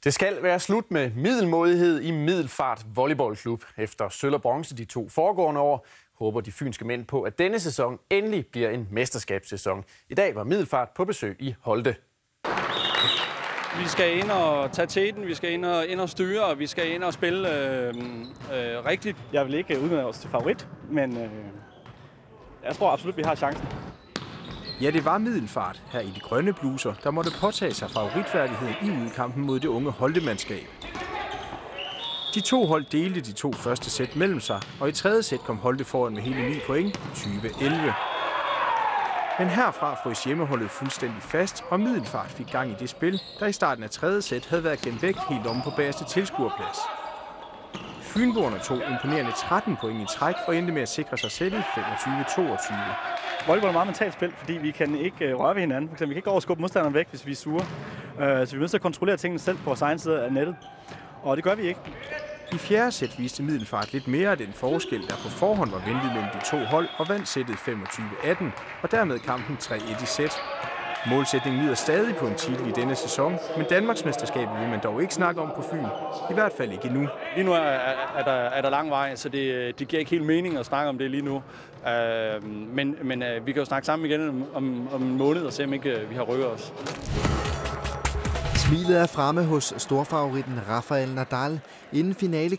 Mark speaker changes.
Speaker 1: Det skal være slut med middelmådighed i Middelfart Volleyballklub. Efter sølv og bronze de 2 foregående år, håber de fynske mænd på, at denne sæson endelig bliver en mesterskabssæson. I dag var Middelfart på besøg i Holte.
Speaker 2: Vi skal ind og tage teten, vi skal ind og styre, og vi skal ind og spille rigtigt.
Speaker 3: Jeg vil ikke udmelde os til favorit, men jeg tror absolut, vi har chancen.
Speaker 4: Ja, det var Middelfart her i de grønne bluser, der måtte påtage sig favoritværdigheden i udkampen mod det unge Holte-mandskab. De 2 hold delte de 2 første sæt mellem sig, og i 3. sæt kom Holte foran med hele 9 point, 20-11. Men herfra frøs hjemmeholdet fuldstændig fast, og Middelfart fik gang i det spil, der i starten af 3. sæt havde været gemt væk helt omme på bagerste tilskuerplads. Fynboerne tog imponerende 13 point i træk og endte med at sikre sig sættet 25-22.
Speaker 3: Volleyball er meget mentalt spil, fordi vi kan ikke røre ved hinanden. For eksempel, vi kan ikke overskubbe modstanderen væk, hvis vi er sure. Så vi er nødt til at kontrollere tingene selv på vores egen side af nettet. Og det gør vi ikke.
Speaker 4: I 4. sæt viste Middelfart lidt mere af den forskel, der på forhånd var ventet mellem de 2 hold, og vandt sættet 25-18, og dermed kampen 3-1 i sæt. Målsætningen lyder stadig på en titel i denne sæson, men Danmarksmesterskabet vil man dog ikke snakke om på Fyn. I hvert fald ikke endnu.
Speaker 2: Lige nu er der lang vej, så det giver ikke helt mening at snakke om det lige nu. Men vi kan jo snakke sammen igen om en måned og se, om ikke vi har rykket os.
Speaker 5: Smilet er fremme hos storfavoritten Rafael Nadal inden finalekampen.